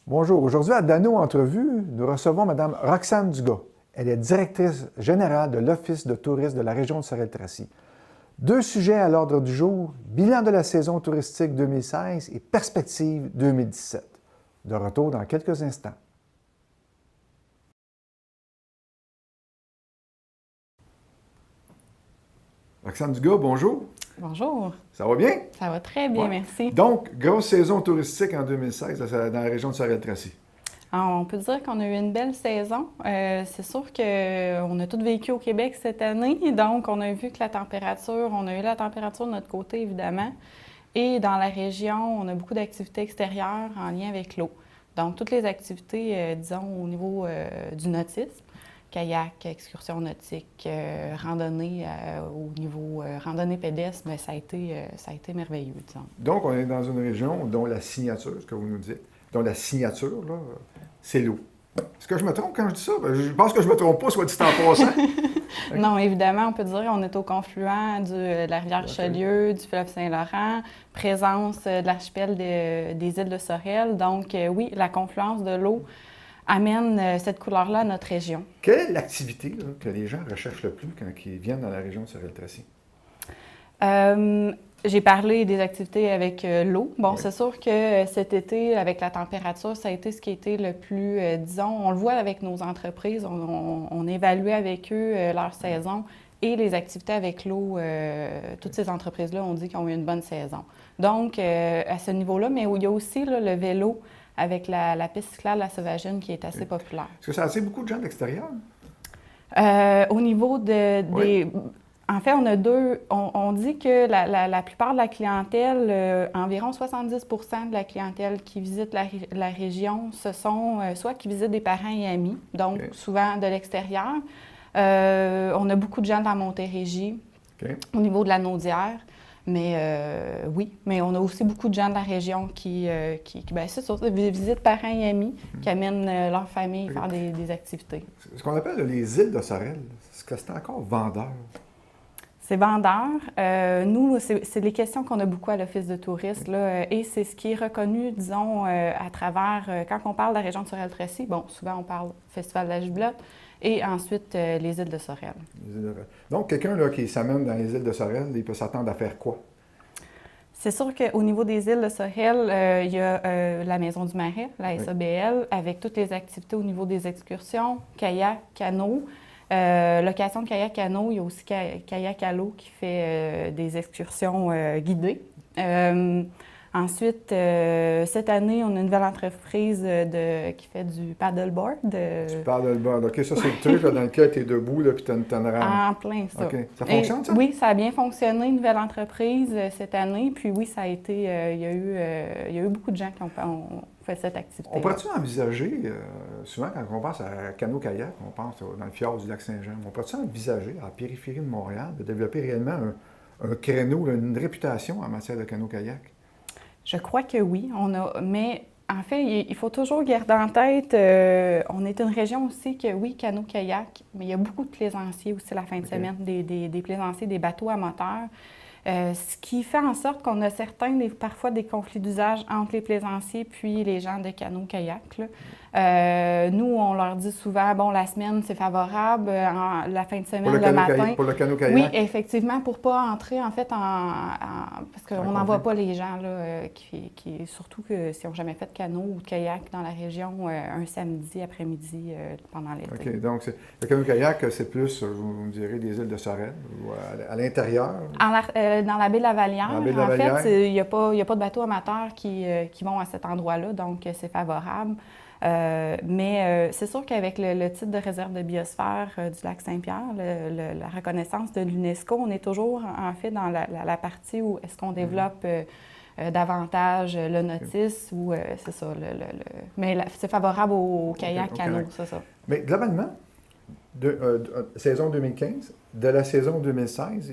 Bonjour. Aujourd'hui, à Dano Entrevue, nous recevons Mme Roxane Dugas. Elle est directrice générale de l'Office de tourisme de la région de Sorel-Tracy. Deux sujets à l'ordre du jour, bilan de la saison touristique 2016 et perspectives 2017. De retour dans quelques instants. Roxane Dugas, bonjour. Bonjour. Ça va bien? Ça va très bien, Ouais. merci. Donc, grosse saison touristique en 2016 dans la région de Sorel-Tracy. Alors, on peut dire qu'on a eu une belle saison. C'est sûr qu'on a tous vécu au Québec cette année, donc on a vu que on a eu la température de notre côté, évidemment. Et dans la région, on a beaucoup d'activités extérieures en lien avec l'eau. Donc, toutes les activités, disons, au niveau du nautisme, kayak, excursion nautique, randonnée au niveau randonnée pédestre, mais ça a été merveilleux, disons. Donc, on est dans une région dont la signature, ce que vous nous dites, dont la signature, là, c'est l'eau. Est-ce que je me trompe quand je dis ça? Je pense que je ne me trompe pas, soit dit en passant. Non, évidemment, on peut dire qu'on est au confluent de la rivière Richelieu, du fleuve Saint-Laurent, présence de l'archipel des îles de Sorel. Donc, oui, la confluence de l'eau amène cette couleur-là à notre région. Quelle est l'activité là, que les gens recherchent le plus quand ils viennent dans la région de Sorel-Tracy? J'ai parlé des activités avec l'eau. Bon, Oui. c'est sûr que cet été, avec la température, ça a été ce qui a été le plus, disons, on le voit avec nos entreprises, on évalue avec eux leur saison et les activités avec l'eau. Toutes ces entreprises-là ont dit qu'ils ont eu une bonne saison. Donc, à ce niveau-là, mais il y a aussi là, le vélo avec la piste cyclable La Sauvagine qui est assez populaire. Est-ce que ça attire beaucoup de gens de l'extérieur? Au niveau des... En fait, on a deux. On dit que la plupart de la clientèle, environ 70 de la clientèle qui visite la région, ce sont soit qui visitent des parents et amis, donc souvent de l'extérieur. On a beaucoup de gens de la Montérégie, au niveau de la Naudière. Mais oui, mais on a aussi beaucoup de gens de la région qui c'est ça, visitent parents et amis, qui amènent leur famille faire des activités. Ce qu'on appelle les îles de Sorel, est-ce que c'est encore vendeur? C'est vendeur. Nous, c'est les questions qu'on a beaucoup à l'Office de tourisme, là, et c'est ce qui est reconnu, disons, à travers, quand on parle de la région de Sorel-Tracy, bon, souvent on parle Festival de la Jubelotte, et ensuite les îles de Sorel. Donc, quelqu'un là, qui s'amène dans les îles de Sorel, il peut s'attendre à faire quoi? C'est sûr qu'au niveau des îles de Sorel, il y a la Maison du Marais, la SABL, avec toutes les activités au niveau des excursions, kayak, canot. Location de kayak-canot, il y a aussi kayak à l'eau qui fait des excursions guidées. Ensuite, cette année, on a une nouvelle entreprise qui fait du paddleboard. Du paddleboard. OK, ça, c'est le truc là, dans lequel tu es debout et tu as une rame. En plein, ça. OK. Ça fonctionne, ça? Oui, ça a bien fonctionné, une nouvelle entreprise cette année. Puis oui, ça a été, il y a eu beaucoup de gens qui ont fait cette activité. On pourrait-tu envisager, souvent quand on pense à canot-kayak, on pense dans le fjord du lac Saint-Jean, on pourrait-tu envisager, à la périphérie de Montréal, de développer réellement un créneau, une réputation en matière de canot-kayak? Je crois que oui. Mais en fait, il faut toujours garder en tête, on est une région aussi que, oui, canot-kayak, mais il y a beaucoup de plaisanciers aussi la fin de semaine, des plaisanciers, des bateaux à moteur. Ce qui fait en sorte qu'on a parfois des conflits d'usage entre les plaisanciers puis les gens de canot-kayak. Nous, on leur dit souvent, bon, la semaine, c'est favorable, la fin de semaine, le matin. Pour le canot-kayak? Oui, effectivement, pour ne pas entrer, en fait, parce qu'on n'envoie pas les gens, là, surtout que s'ils n'ont jamais fait de canot ou de kayak dans la région, un samedi après-midi pendant l'été. OK, donc le canot-kayak, c'est plus, vous me direz, des îles de Sorel, ou à l'intérieur? Dans la baie de la Vallière. Dans la baie de la Vallière. En fait, il n'y a pas de bateaux amateurs qui vont à cet endroit-là, donc c'est favorable. Mais c'est sûr qu'avec le titre de réserve de biosphère du lac Saint-Pierre, la reconnaissance de l'UNESCO, on est toujours en fait dans la partie où est-ce qu'on développe davantage le nautisme ou c'est ça. Mais c'est favorable au kayak, canot, c'est ça. Mais globalement, saison 2015, de la saison 2016,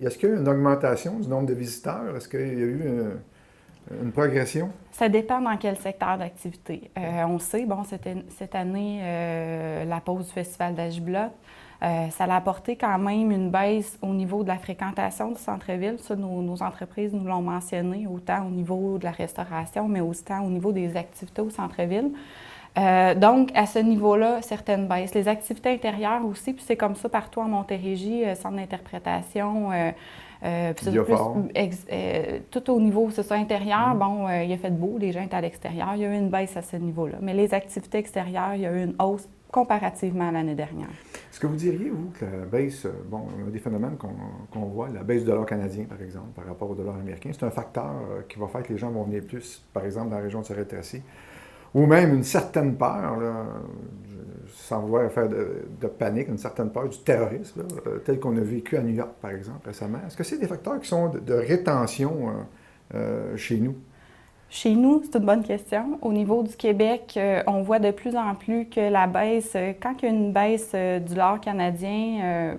est-ce qu'il y a eu une augmentation du nombre de visiteurs? Est-ce qu'il y a eu une progression? Ça dépend dans quel secteur d'activité. On sait, bon, cette année, la pause du Festival de la Jubelotte. Ça a apporté quand même une baisse au niveau de la fréquentation du centre-ville. Ça, nos entreprises nous l'ont mentionné, autant au niveau de la restauration, mais aussi au niveau des activités au centre-ville. Donc, à ce niveau-là, certaines baisses. Les activités intérieures aussi, puis c'est comme ça partout en Montérégie, centre d'interprétation, tout au niveau, c'est ça, intérieur, bon, il a fait beau, les gens étaient à l'extérieur, il y a eu une baisse à ce niveau-là. Mais les activités extérieures, il y a eu une hausse comparativement à l'année dernière. Est-ce que vous diriez, vous, que la baisse, bon, on a des phénomènes qu'on voit, la baisse du dollar canadien, par exemple, par rapport au dollar américain, c'est un facteur qui va faire que les gens vont venir plus, par exemple, dans la région de Sorel-Tracy, ou même une certaine peur, là, sans vouloir faire de panique, une certaine peur du terrorisme, là, tel qu'on a vécu à New York, par exemple, récemment. Est-ce que c'est des facteurs qui sont de rétention chez nous? Chez nous, c'est une bonne question. Au niveau du Québec, on voit de plus en plus que la baisse, quand il y a une baisse du dollar canadien,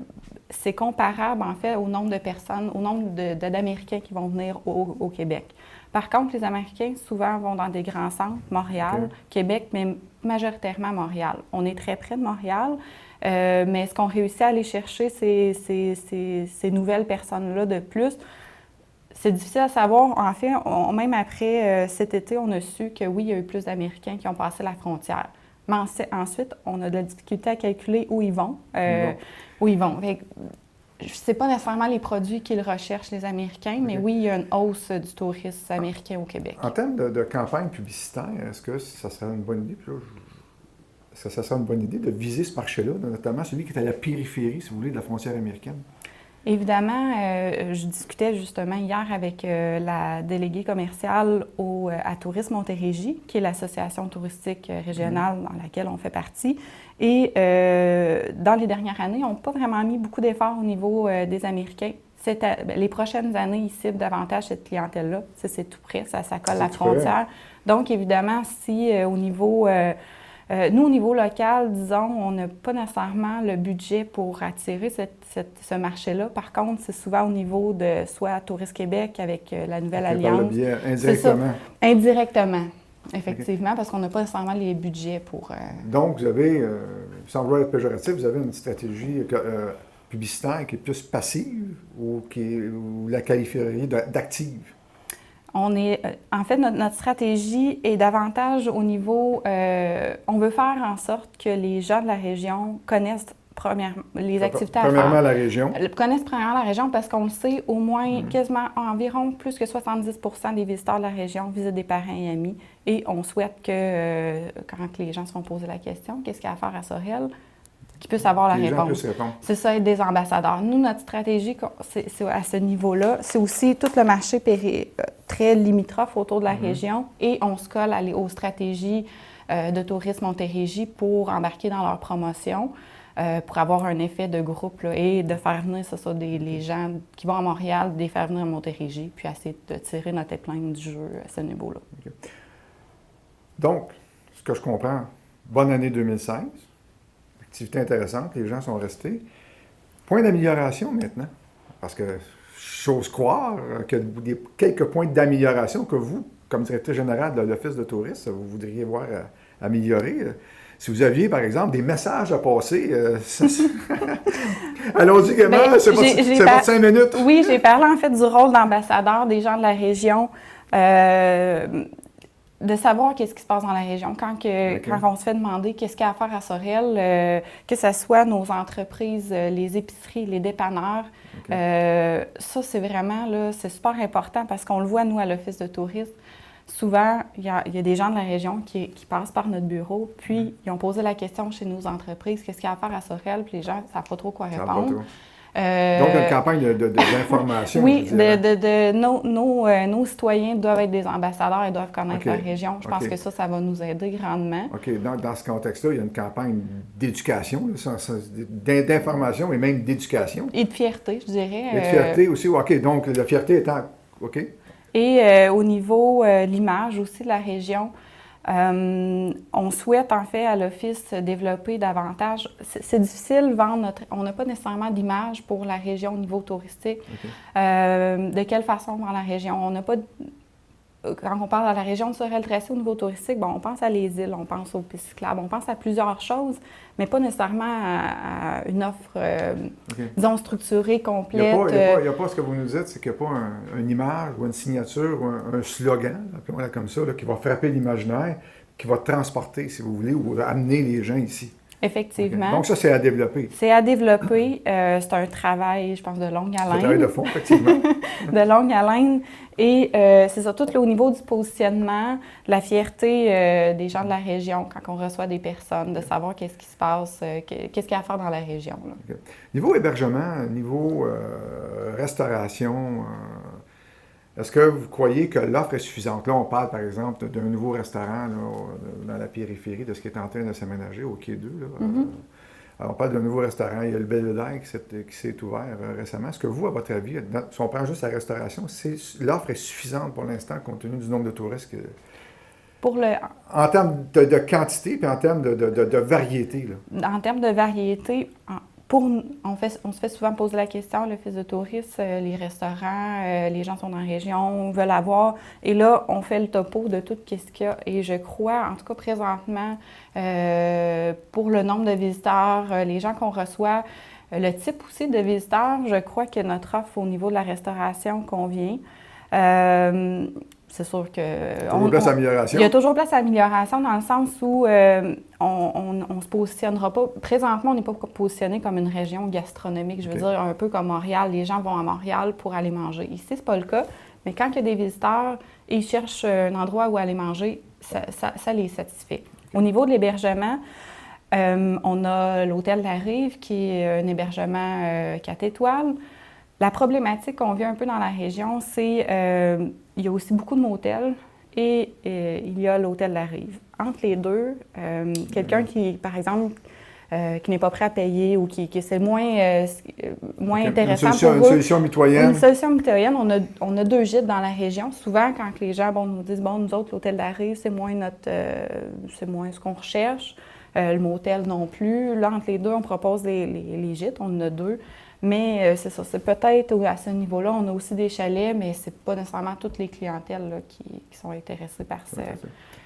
c'est comparable en fait au nombre de personnes, au nombre d'Américains qui vont venir au Québec. Par contre, les Américains souvent vont dans des grands centres, Montréal, Québec, mais majoritairement Montréal. On est très près de Montréal, mais est-ce qu'on réussit à aller chercher ces nouvelles personnes-là de plus? C'est difficile à savoir. En fait, même après cet été, on a su que oui, il y a eu plus d'Américains qui ont passé la frontière. Mais ensuite, on a de la difficulté à calculer où ils vont. Où ils vont. Ce n'est pas nécessairement les produits qu'ils recherchent, les Américains, mais oui, il y a une hausse du tourisme américain au Québec. En termes de campagne publicitaire, est-ce que ça serait une bonne idée? Est-ce que ça serait une bonne idée de viser ce marché-là, notamment celui qui est à la périphérie, si vous voulez, de la frontière américaine? Évidemment, je discutais justement hier avec la déléguée commerciale à Tourisme Montérégie, qui est l'association touristique régionale dans laquelle on fait partie. Et dans les dernières années, on n'a pas vraiment mis beaucoup d'efforts au niveau des Américains. Les prochaines années, ils ciblent davantage cette clientèle-là. C'est tout près, ça colle à la frontière. Donc, évidemment, si au niveau... nous, au niveau local, disons, on n'a pas nécessairement le budget pour attirer ce marché-là. Par contre, c'est souvent au niveau de soit Tourisme Québec avec la nouvelle alliance. Par le biais, indirectement. Indirectement, effectivement, parce qu'on n'a pas nécessairement les budgets pour... Donc, vous avez, sans vouloir être péjoratif, vous avez une stratégie publicitaire qui est plus passive ou vous la qualifieriez d'active? En fait, notre stratégie est davantage au niveau... on veut faire en sorte que les gens de la région connaissent les activités à faire. Premièrement, la région. Connaissent premièrement la région parce qu'on le sait, au moins quasiment environ plus que 70% des visiteurs de la région visitent des parents et amis. Et on souhaite que quand les gens se font poser la question, qu'est-ce qu'il y a à faire à Sorel, qu'ils puissent avoir la réponse. C'est ça, être des ambassadeurs. Nous, notre stratégie, c'est à ce niveau-là. C'est aussi tout le marché très limitrophe autour de la région et on se colle aux stratégies de Tourisme Montérégie pour embarquer dans leur promotion, pour avoir un effet de groupe là, et de faire venir, les gens qui vont à Montréal, de les faire venir à Montérégie, puis essayer de tirer notre épingle du jeu à ce niveau-là. Okay. Donc, ce que je comprends, bonne année 2016. Activité intéressante, les gens sont restés. Point d'amélioration maintenant, parce que j'ose croire qu'il y a quelques points d'amélioration que vous, comme directeur général de l'Office de tourisme, vous voudriez voir améliorer. Si vous aviez, par exemple, des messages à passer, allons-y, Gaiement, c'est votre 5 minutes. Oui, j'ai parlé en fait du rôle d'ambassadeur des gens de la région. De savoir qu'est-ce qui se passe dans la région. Quand on se fait demander qu'est-ce qu'il y a à faire à Sorel, que ce soit nos entreprises, les épiceries, les dépanneurs, ça, c'est vraiment, là, c'est super important parce qu'on le voit, nous, à l'Office de tourisme. Souvent, il y a des gens de la région qui passent par notre bureau, puis ils ont posé la question chez nos entreprises, qu'est-ce qu'il y a à faire à Sorel, puis les gens ne savent pas trop quoi répondre. Donc, une campagne d'information. Oui, nos citoyens doivent être des ambassadeurs et doivent connaître leur région. Je pense que ça va nous aider grandement. OK. Dans ce contexte-là, il y a une campagne d'éducation, d'information et même d'éducation. Et de fierté, je dirais. Et de fierté aussi. OK. Donc, la fierté étant... OK. Et au niveau l'image aussi de la région, on souhaite en fait à l'Office développer davantage. C'est difficile de vendre on n'a pas nécessairement d'image pour la région au niveau touristique. De quelle façon dans la région? On n'a pas quand on parle de la région de Sorel-Tracy au niveau touristique, bon, on pense à les îles, on pense aux pistes cyclables, on pense à plusieurs choses, mais pas nécessairement à une offre, disons, structurée, complète. Il n'y a pas ce que vous nous dites, c'est qu'il n'y a pas une image ou une signature ou un slogan, appelons-le comme ça, là, qui va frapper l'imaginaire, qui va transporter, si vous voulez, ou amener les gens ici. Effectivement. Okay. Donc ça, c'est à développer. C'est à développer. C'est un travail, je pense, de longue haleine. C'est un travail de fond, effectivement. De longue haleine. Et c'est ça, tout au niveau du positionnement, de la fierté des gens de la région quand on reçoit des personnes, de savoir qu'est-ce qui se passe, qu'est-ce qu'il y a à faire dans la région. Là. Okay. Niveau hébergement, niveau restauration, est-ce que vous croyez que l'offre est suffisante? Là, on parle, par exemple, d'un nouveau restaurant là, dans la périphérie de ce qui est en train de s'aménager au Quai 2. Là. Alors, on parle d'un nouveau restaurant. Il y a le Belvédère qui s'est ouvert récemment. Est-ce que vous, à votre avis, si on prend juste la restauration, l'offre est suffisante pour l'instant compte tenu du nombre de touristes? En termes de quantité puis en termes de variété? Là. En termes de variété, on se fait souvent poser la question, l'Office de tourisme, les restaurants, les gens sont en région, veulent avoir. Et là, on fait le topo de tout ce qu'il y a. Et je crois, en tout cas présentement, pour le nombre de visiteurs, les gens qu'on reçoit, le type aussi de visiteurs, je crois que notre offre au niveau de la restauration convient. C'est sûr que... Il y a toujours place à amélioration dans le sens où on se positionnera pas... Présentement, on n'est pas positionné comme une région gastronomique. Je veux dire, un peu comme Montréal. Les gens vont à Montréal pour aller manger. Ici, c'est pas le cas. Mais quand il y a des visiteurs et ils cherchent un endroit où aller manger, ça les satisfait. Au niveau de l'hébergement, on a l'Hôtel La Rive, qui est un hébergement 4 étoiles. La problématique qu'on vit un peu dans la région, c'est il y a aussi beaucoup de motels et il y a l'Hôtel La Rive. Entre les deux, quelqu'un qui, par exemple, qui n'est pas prêt à payer ou qui c'est moins intéressant pour eux. Une solution mitoyenne. Une solution mitoyenne. On a 2 gîtes dans la région. Souvent, quand les gens nous disent, nous autres, l'Hôtel La Rive, c'est moins c'est moins ce qu'on recherche. Le motel non plus. Là, entre les deux, on propose les gîtes. On en a 2. Mais c'est ça, c'est peut-être à ce niveau-là. On a aussi des chalets, mais c'est pas nécessairement toutes les clientèles là, qui sont intéressées par ça.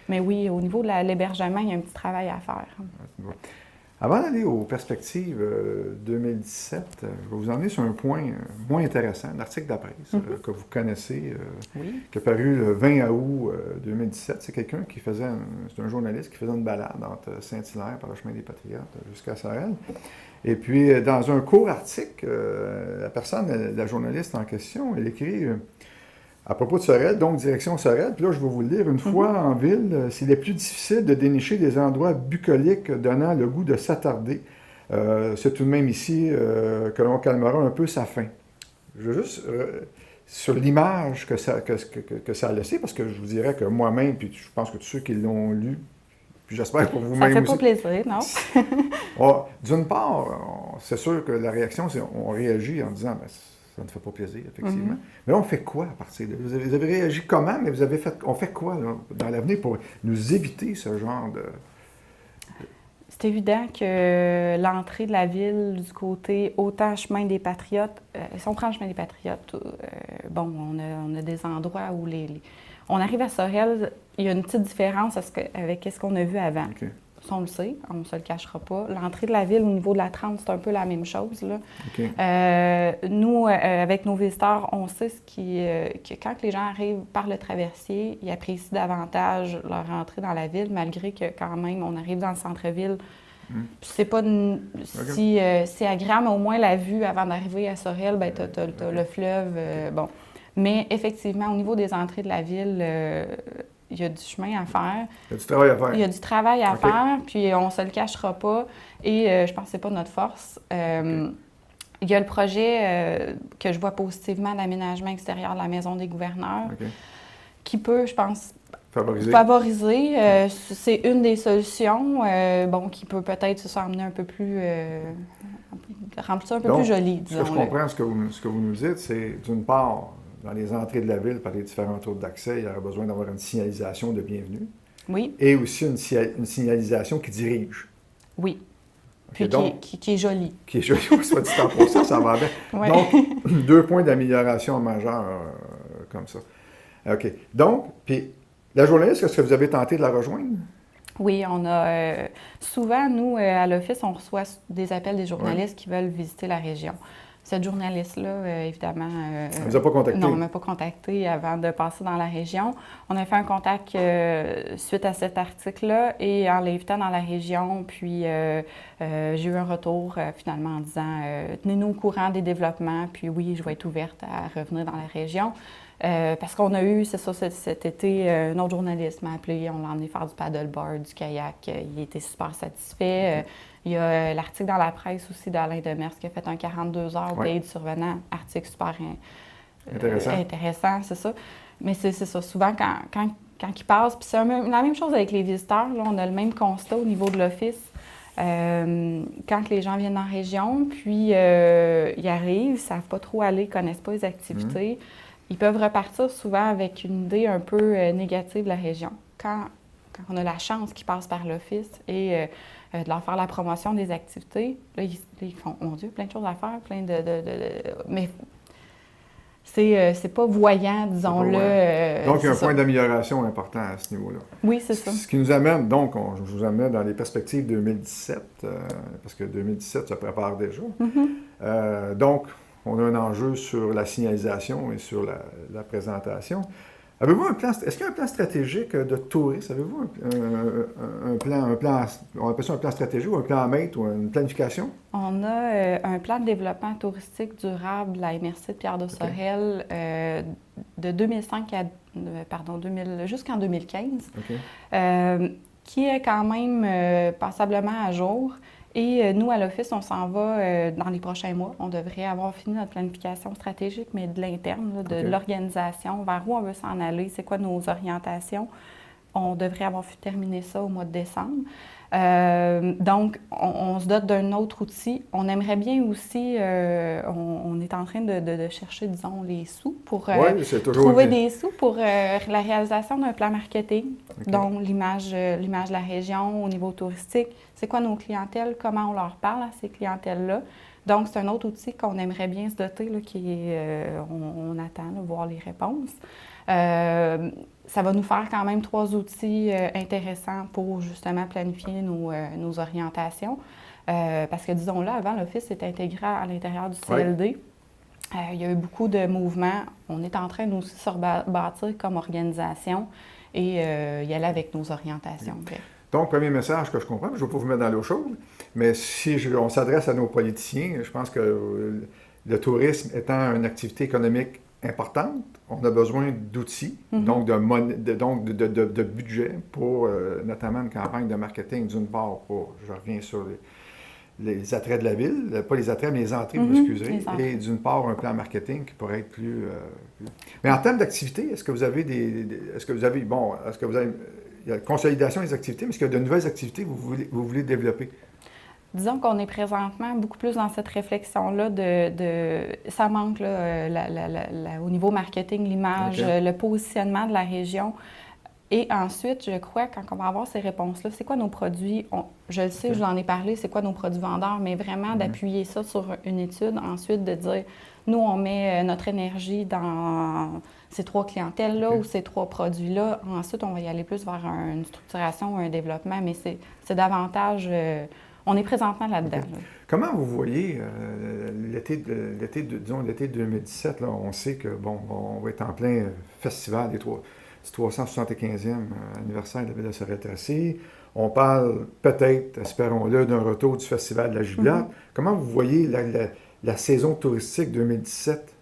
Mais oui, au niveau de l'hébergement, il y a un petit travail à faire. Avant d'aller aux perspectives 2017, je vais vous emmener sur un point moins intéressant, un article de la presse que vous connaissez, qui est paru le 20 août 2017. C'est quelqu'un qui c'est un journaliste qui faisait une balade entre Saint-Hilaire par le chemin des Patriotes jusqu'à Sorel. Et puis, dans un court article, la journaliste en question, elle écrit à propos de Sorel, donc direction Sorel, puis là, je vais vous le lire. Une fois en ville, s'il est plus difficile de dénicher des endroits bucoliques donnant le goût de s'attarder, c'est tout de même ici que l'on calmera un peu sa faim. Je veux juste, sur l'image que ça a laissé, parce que je vous dirais que moi-même, puis je pense que tous ceux qui l'ont lu, puis j'espère pour vous-même aussi. Ça fait pas plaisir, non? D'une part, c'est sûr que la réaction, c'est on réagit en disant ça ne fait pas plaisir, effectivement. Mais là, on fait quoi à partir de là? Vous avez réagi comment, mais on fait quoi là, dans l'avenir pour nous éviter ce genre de... C'est évident que l'entrée de la ville du côté autant chemin des Patriotes, si on prend le chemin des Patriotes, on a des endroits où on arrive à Sorel, il y a une petite différence avec ce qu'on a vu avant. Okay. Ça, on le sait, on ne se le cachera pas. L'entrée de la ville au niveau de la 30, c'est un peu la même chose. Là. Okay. Nous, avec nos visiteurs, on sait que quand les gens arrivent par le traversier, ils apprécient davantage leur entrée dans la ville, malgré que quand même, on arrive dans le centre-ville. C'est pas si agréable, mais au moins la vue avant d'arriver à Sorel, tu as le fleuve. Mais effectivement, au niveau des entrées de la ville, il y a du chemin à faire. Il y a du travail à faire. Il y a du travail à faire, puis on ne se le cachera pas. Et je pense que ce n'est pas notre force. Il y a le projet que je vois positivement d'aménagement extérieur de la Maison des gouverneurs, qui peut, je pense, favoriser. C'est une des solutions qui peut peut-être se amener un peu plus... rendre ça un peu plus joli, disons. Ce que je comprends, ce que vous nous dites, c'est d'une part, dans les entrées de la ville, par les différents tours d'accès, il y aurait besoin d'avoir une signalisation de bienvenue. Oui. Et aussi une signalisation qui dirige. Oui. Puis qui est jolie. Qui est jolie, soit dit en passant, ça va bien. Ouais. Donc, 2 points d'amélioration majeurs comme ça. OK. Donc, puis la journaliste, est-ce que vous avez tenté de la rejoindre? Oui, on a souvent, nous, à l'Office, on reçoit des appels des journalistes qui veulent visiter la région. Cette journaliste-là, évidemment... Elle ne vous a pas contacté? Non, elle ne m'a pas contacté avant de passer dans la région. On a fait un contact suite à cet article-là et en l'invitant dans la région. Puis j'ai eu un retour finalement en disant tenez-nous au courant des développements. Puis oui, je vais être ouverte à revenir dans la région. Parce qu'on a eu, c'est ça, cet été, un autre journaliste m'a appelé, on l'a emmené faire du paddleboard, du kayak. Il était super satisfait. Il y a l'article dans la presse aussi d'Alain Demers qui a fait un 42 heures au pays du survenant. Article super intéressant, c'est ça. Mais c'est ça, souvent quand ils passent, puis c'est la même chose avec les visiteurs, là, on a le même constat au niveau de l'Office. Quand les gens viennent en région, puis ils arrivent, ils ne savent pas trop aller, ils ne connaissent pas les activités, ils peuvent repartir souvent avec une idée un peu négative de la région. Quand on a la chance qu'ils passent par l'Office et de leur faire la promotion des activités, là, ils font, mon Dieu, plein de choses à faire, mais c'est pas voyant, disons-le. Donc, il y a un point d'amélioration important à ce niveau-là. Oui, c'est ça. Ce qui nous amène, donc, je vous amène dans les perspectives 2017, parce que 2017 se prépare déjà. Donc, on a un enjeu sur la signalisation et sur la présentation. Avez-vous un plan, est-ce qu'il y a un plan stratégique de tourisme? Avez-vous un plan, on appelle ça un plan stratégique ou un plan à mettre ou une planification? On a un plan de développement touristique durable à MRC de Pierre-de-Sorel de 2005 jusqu'en 2015, qui est quand même passablement à jour. Et nous, à l'Office, on s'en va dans les prochains mois. On devrait avoir fini notre planification stratégique, mais de l'interne, de l'organisation, vers où on veut s'en aller, c'est quoi nos orientations. On devrait avoir terminé ça au mois de décembre. Donc, on se dote d'un autre outil. On aimerait bien aussi, on est en train de chercher, disons, les sous pour trouver des sous pour la réalisation d'un plan marketing. Donc, l'image de la région au niveau touristique, c'est quoi nos clientèles, comment on leur parle à ces clientèles-là. Donc, c'est un autre outil qu'on aimerait bien se doter, là, on attend de voir les réponses. Ça va nous faire quand même 3 outils intéressants pour justement planifier nos orientations. Parce que, disons-le, avant, l'Office est intégré à l'intérieur du CLD. Il y a eu beaucoup de mouvements. On est en train de aussi se rebâtir comme organisation et y aller avec nos orientations. Donc, premier message que je comprends, je ne vais pas vous mettre dans l'eau chaude, mais si on s'adresse à nos politiciens, je pense que le tourisme étant une activité économique importante, on a besoin d'outils, donc de budget pour notamment une campagne de marketing d'une part je reviens sur les attraits de la ville, pas les attraits, mais les entrées, vous m'excuserez, et d'une part un plan marketing qui pourrait être plus... Mais en termes d'activité, est-ce que vous avez il y a la consolidation des activités, mais est-ce qu'il y a de nouvelles activités que vous voulez développer? Disons qu'on est présentement beaucoup plus dans cette réflexion-là ça manque là, au niveau marketing, l'image, le positionnement de la région. Et ensuite, je crois, quand on va avoir ces réponses-là, c'est quoi nos produits? Je le sais, je vous en ai parlé, c'est quoi nos produits vendeurs, mais vraiment d'appuyer ça sur une étude, ensuite de dire, nous, on met notre énergie dans ces 3 clientèles-là ou ces 3 produits-là. Ensuite, on va y aller plus vers une structuration, un développement, mais c'est davantage... on est présentement là-dedans. Là. Comment vous voyez l'été 2017, là, on sait que, on va être en plein festival du 375e anniversaire de la ville de Sorel-Tracy. On parle peut-être, espérons-le, d'un retour du festival de la Jubilate. Comment vous voyez la saison touristique 2017?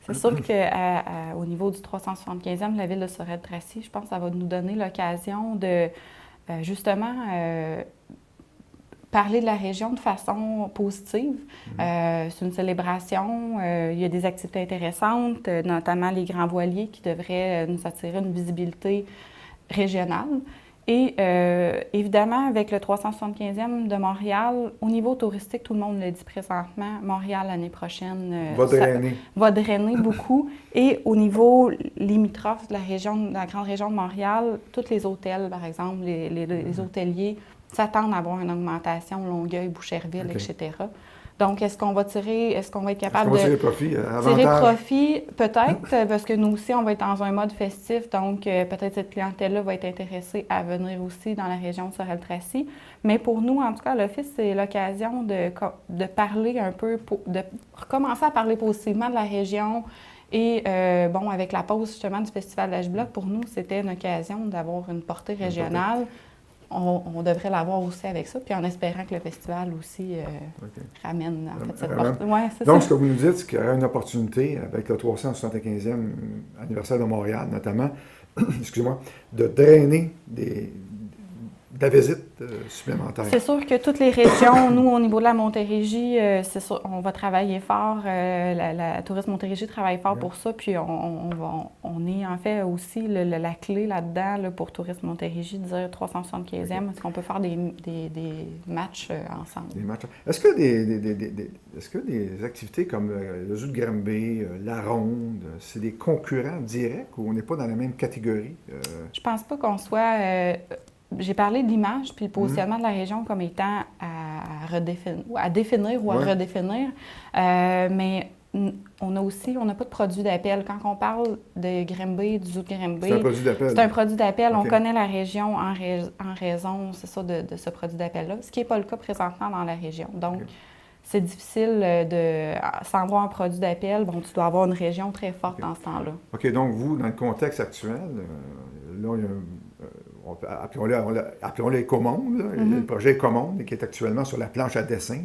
C'est sûr qu'au niveau du 375e de la ville de Sorel-Tracy, je pense que ça va nous donner l'occasion de, justement... parler de la région de façon positive. C'est une célébration. Il y a des activités intéressantes, notamment les grands voiliers qui devraient nous attirer une visibilité régionale. Et évidemment, avec le 375e de Montréal, au niveau touristique, tout le monde le dit présentement, Montréal l'année prochaine va drainer beaucoup. Et au niveau limitrophe de la grande région de Montréal, tous les hôtels, par exemple, les hôteliers, s'attendent à avoir une augmentation, Longueuil, Boucherville, etc. Donc, est-ce qu'on va être capable Est-ce qu'on va de tirer profit? tirer profit? Peut-être, parce que nous aussi, on va être dans un mode festif, donc peut-être cette clientèle-là va être intéressée à venir aussi dans la région de Sorel-Tracy. Mais pour nous, en tout cas, l'Office, c'est l'occasion de parler un peu, de recommencer à parler positivement de la région. Et bon, avec la pause justement du Festival de l'H-Bloc, pour nous, c'était une occasion d'avoir une portée régionale. On devrait l'avoir aussi avec ça, puis en espérant que le festival aussi ramène en fait, cette portée. Ouais, donc, ça. ce que vous nous dites, c'est qu'il y aurait une opportunité, avec le 375e anniversaire de Montréal notamment, excusez-moi, de drainer de la visite supplémentaire. C'est sûr que toutes les régions, nous, au niveau de la Montérégie, c'est sûr, on va travailler fort. La Tourisme Montérégie travaille fort pour ça. Puis on est en fait aussi la clé là-dedans là, pour Tourisme Montérégie, de dire 375e, est-ce qu'on peut faire des matchs ensemble? Des matchs. Est-ce que des activités comme le zoo de Granby, la ronde, c'est des concurrents directs ou on n'est pas dans la même catégorie? Je pense pas qu'on soit... J'ai parlé de l'image puis le positionnement de la région comme étant à définir ou à redéfinir. Mais on n'a pas de produit d'appel. Quand on parle de Granby, du zoo de Granby, c'est un produit d'appel. C'est un produit d'appel. Okay. On connaît la région en raison, c'est ça, de ce produit d'appel-là, ce qui n'est pas le cas présentement dans la région. Donc, c'est difficile sans avoir un produit d'appel. Bon, tu dois avoir une région très forte dans ce temps-là. OK, donc vous, dans le contexte actuel, là, il y a appelons-le Écomonde, le projet Écomonde qui est actuellement sur la planche à dessin.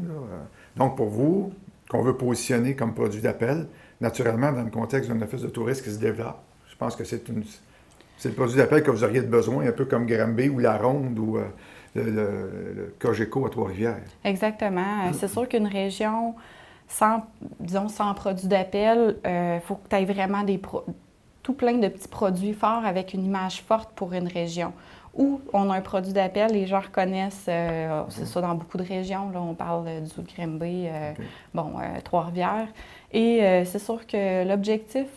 Donc, pour vous, qu'on veut positionner comme produit d'appel, naturellement, dans le contexte d'un office de tourisme qui se développe, je pense que c'est le produit d'appel que vous auriez besoin, un peu comme Granby ou la Ronde ou le Cogeco à Trois-Rivières. Exactement. C'est sûr qu'une région sans produit d'appel, il faut que tu aies vraiment tout plein de petits produits forts avec une image forte pour une région. Où on a un produit d'appel, les gens reconnaissent, c'est ça dans beaucoup de régions, là, on parle du zoo de Granby, Trois-Rivières. Et c'est sûr que l'objectif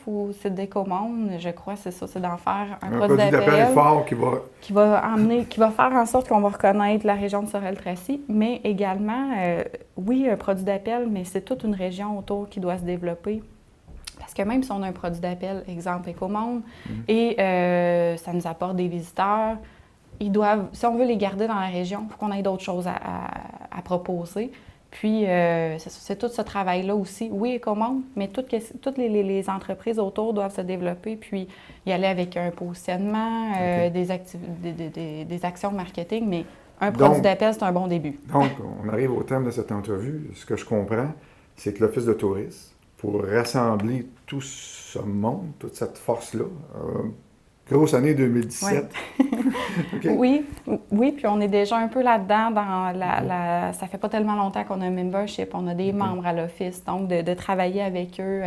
c'est d'Écomonde, je crois, c'est ça, c'est d'en faire un produit d'appel fort qui va faire en sorte qu'on va reconnaître la région de Sorel-Tracy, mais également, oui, un produit d'appel, mais c'est toute une région autour qui doit se développer. Parce que même si on a un produit d'appel, exemple Écomonde, et ça nous apporte des visiteurs, si on veut les garder dans la région, il faut qu'on ait d'autres choses à proposer. Puis, c'est tout ce travail-là aussi. Oui, Écomonde, mais toutes les entreprises autour doivent se développer, puis y aller avec un positionnement, des actions marketing, mais un produit d'appel, c'est un bon début. Donc, on arrive au terme de cette entrevue. Ce que je comprends, c'est que l'Office de tourisme, pour rassembler tout ce monde, toute cette force-là. Grosse année 2017. Oui, puis on est déjà un peu là-dedans. Ça fait pas tellement longtemps qu'on a un membership, on a des membres à l'Office. Donc, de travailler avec eux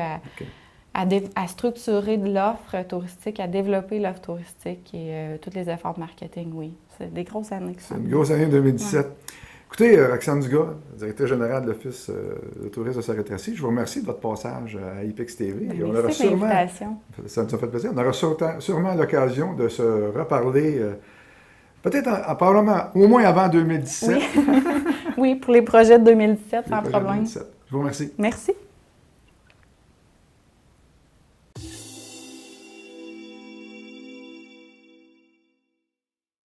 à structurer de l'offre touristique, à développer l'offre touristique et tous les efforts de marketing, oui. C'est des grosses années. C'est une grosse année 2017. Ouais. Écoutez, Roxane Dugas, directrice générale de l'Office de tourisme de Sorel-Tracy, je vous remercie de votre passage à IPEX TV. Merci de l'invitation. Ça nous a fait plaisir. On aura sûrement l'occasion de se reparler, peut-être probablement au moins avant 2017. Oui, oui, pour les projets de 2017, sans problème. 2017. Je vous remercie. Merci.